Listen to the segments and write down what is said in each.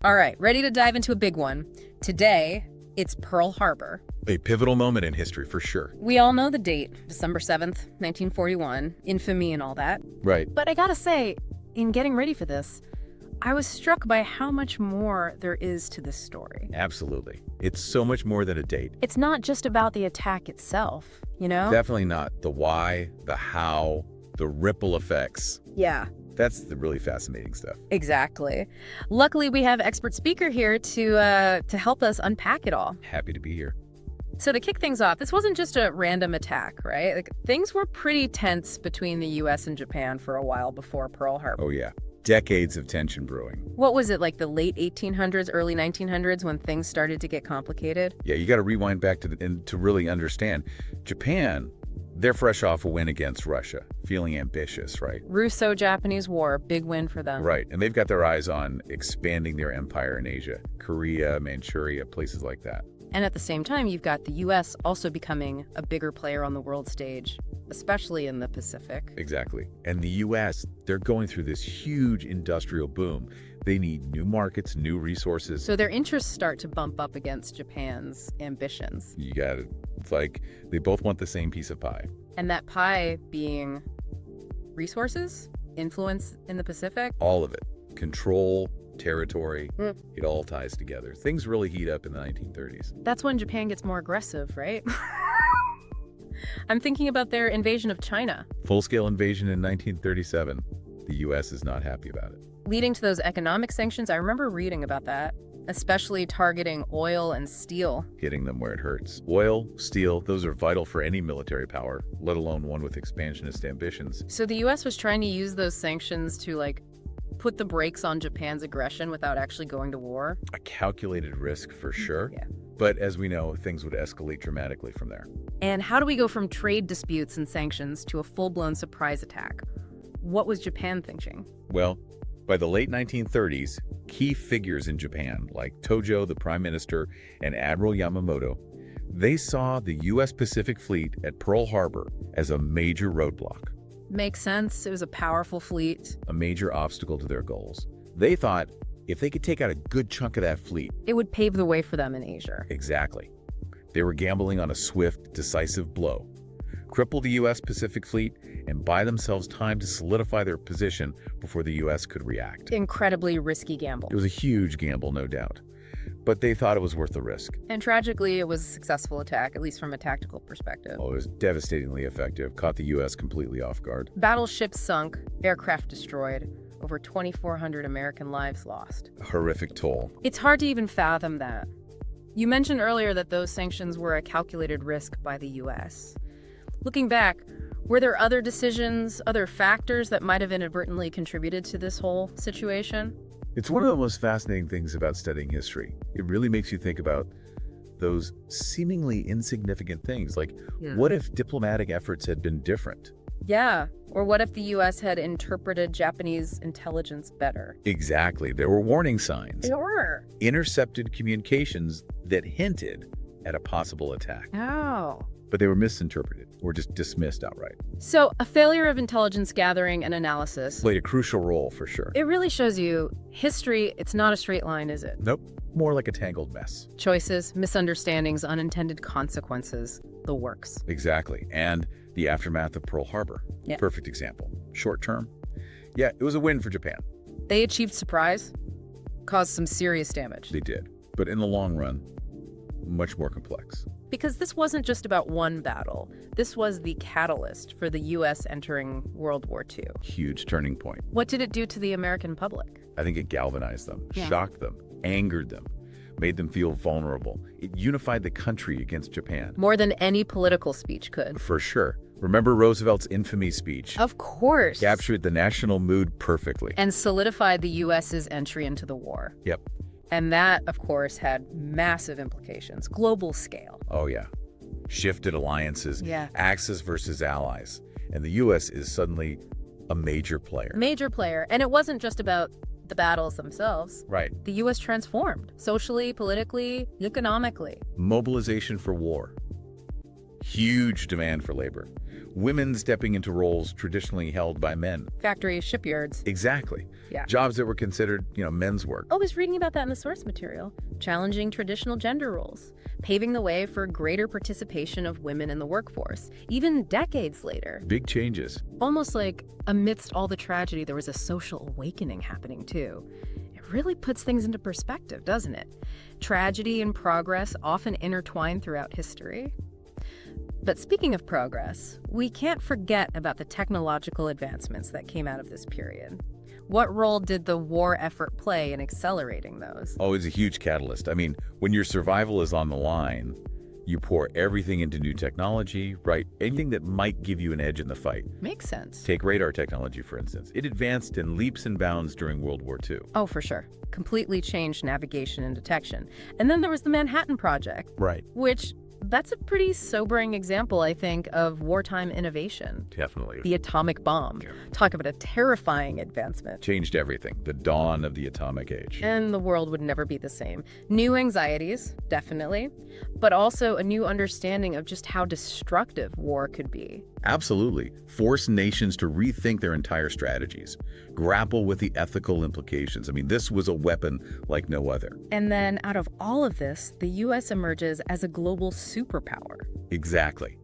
All right, ready to dive into a big one. Today, it's Pearl Harbor. A pivotal moment in history, for sure. We all know the date, December 7th, 1941, infamy and all that. Right. But I gotta say, in getting ready for this, I was struck by how much more there is to this story. Absolutely. It's so much more than a date. It's not just about the attack itself, you know? Definitely not the why, the how, the ripple effects. Yeah. That's the really fascinating stuff. Exactly. Luckily, we have expert speaker here to help us unpack it all. Happy to be here. So to kick things off, this wasn't just a random attack, right? Like, things were pretty tense between the U.S. and Japan for a while before Pearl Harbor. Oh, yeah. Decades of tension brewing. What was it, like the late 1800s, early 1900s when things started to get complicated? Yeah, you got to rewind back to really understand. Japan, they're fresh off a win against Russia, feeling ambitious, right? Russo-Japanese War, big win for them. Right, and they've got their eyes on expanding their empire in Asia, Korea, Manchuria, places like that. And at the same time, you've got the U.S. also becoming a bigger player on the world stage, especially in the Pacific. Exactly. And the U.S., they're going through this huge industrial boom. They need new markets, new resources. So their interests start to bump up against Japan's ambitions. You got it. It's like they both want the same piece of pie. And that pie being resources, influence in the Pacific. All of it. Control, territory, it all ties together. Things really heat up in the 1930s. That's when Japan gets more aggressive, right? I'm thinking about their invasion of China. Full-scale invasion in 1937. The U.S. is not happy about it. Leading to those economic sanctions, I remember reading about that, especially targeting oil and steel. Hitting them where it hurts. Oil, steel, those are vital for any military power, let alone one with expansionist ambitions. So the U.S. was trying to use those sanctions to, like, put the brakes on Japan's aggression without actually going to war. A calculated risk for sure. Yeah. But as we know, things would escalate dramatically from there. And how do we go from trade disputes and sanctions to a full-blown surprise attack? What was Japan thinking? Well, by the late 1930s, key figures in Japan, like Tojo, the prime minister, and Admiral Yamamoto, they saw the U.S. Pacific Fleet at Pearl Harbor as a major roadblock. Makes sense. It was a powerful fleet. A major obstacle to their goals. They thought if they could take out a good chunk of that fleet, It would pave the way for them in Asia. exactly, they were gambling on a swift, decisive blow. Cripple the U.S. Pacific Fleet and buy themselves time to solidify their position before the U.S. could react. Incredibly risky gamble. It was a huge gamble, no doubt. But they thought it was worth the risk. And tragically, it was a successful attack, at least from a tactical perspective. Oh, it was devastatingly effective, caught the U.S. completely off guard. Battleships sunk, aircraft destroyed, over 2,400 American lives lost. A horrific toll. It's hard to even fathom that. You mentioned earlier that those sanctions were a calculated risk by the U.S. Looking back, were there other decisions, other factors that might have inadvertently contributed to this whole situation? It's one of the most fascinating things about studying history. It really makes you think about those seemingly insignificant things, like what if diplomatic efforts had been different? Yeah, or what if the U.S. had interpreted Japanese intelligence better? Exactly. There were warning signs, There were. intercepted communications that hinted at a possible attack, Oh. but they were misinterpreted or just dismissed outright. So, a failure of intelligence gathering and analysis. Played a crucial role for sure. It really shows you history, it's not a straight line, is it? Nope, more like a tangled mess. Choices, misunderstandings, unintended consequences, the works. Exactly. And the aftermath of Pearl Harbor. Yeah. Perfect example. Short term. Yeah, it was a win for Japan. They achieved surprise, caused some serious damage. They did. But in the long run, much more complex. Because this wasn't just about one battle. This was the catalyst for the U.S. entering World War II. Huge turning point. What did it do to the American public? I think it galvanized them, Yeah. shocked them, angered them, made them feel vulnerable. It unified the country against Japan. More than any political speech could. For sure. Remember Roosevelt's infamous speech? Of course. Captured the national mood perfectly. And solidified the U.S.'s entry into the war. Yep. And that, of course, had massive implications, global scale. Oh, yeah. Shifted alliances, Yeah. Axis versus allies. And the U.S. is suddenly a major player. Major player. And it wasn't just about the battles themselves. Right. The U.S. transformed socially, politically, economically. Mobilization for war. Huge demand for labor. Women stepping into roles traditionally held by men. Factories, shipyards. Exactly. Yeah. Jobs that were considered, men's work. I was reading about that in the source material. Challenging traditional gender roles, paving the way for greater participation of women in the workforce, even decades later. Big changes. Almost like amidst all the tragedy, there was a social awakening happening too. It really puts things into perspective, doesn't it? Tragedy and progress often intertwine throughout history. But speaking of progress, we can't forget about the technological advancements that came out of this period. What role did the war effort play in accelerating those? Oh, it's a huge catalyst. I mean, when your survival is on the line, you pour everything into new technology, right? Anything that might give you an edge in the fight. Makes sense. Take radar technology, for instance. It advanced in leaps and bounds during World War II. Oh, for sure. Completely changed navigation and detection. And then there was the Manhattan Project. Right. Which, that's a pretty sobering example, I think, of wartime innovation. Definitely. The atomic bomb. Yeah. Talk about a terrifying advancement. Changed everything. The dawn of the atomic age. And the world would never be the same. New anxieties, definitely, but also a new understanding of just how destructive war could be. Absolutely. Force nations to rethink their entire strategies, grapple with the ethical implications. I mean, this was a weapon like no other. And then out of all of this, the U.S. emerges as a global superpower. Exactly.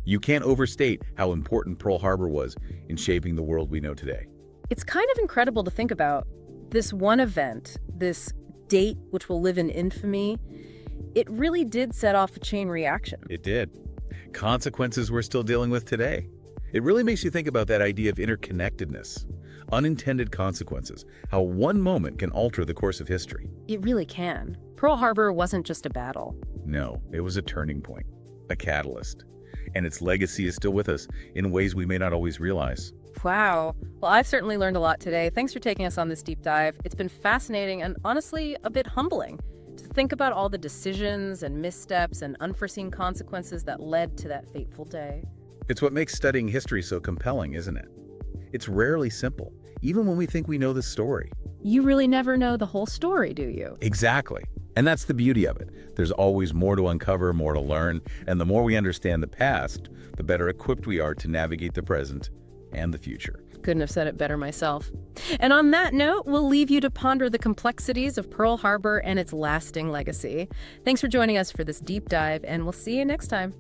You can't overstate how important Pearl Harbor was in shaping the world we know today. It's kind of incredible to think about. This one event, this date which will live in infamy, it really did set off a chain reaction. It did. Consequences we're still dealing with today. It really makes you think about that idea of interconnectedness, unintended consequences, how one moment can alter the course of history. It really can. Pearl Harbor wasn't just a battle. No, it was a turning point, a catalyst. And its legacy is still with us in ways we may not always realize. Wow. Well, I've certainly learned a lot today. Thanks for taking us on this deep dive. It's been fascinating and honestly a bit humbling to think about all the decisions and missteps and unforeseen consequences that led to that fateful day. It's what makes studying history so compelling, isn't it? It's rarely simple, even when we think we know the story. You really never know the whole story, do you? Exactly. And that's the beauty of it. There's always more to uncover, more to learn, and the more we understand the past, the better equipped we are to navigate the present and the future. Couldn't have said it better myself. And on that note, we'll leave you to ponder the complexities of Pearl Harbor and its lasting legacy. Thanks for joining us for this deep dive, and we'll see you next time.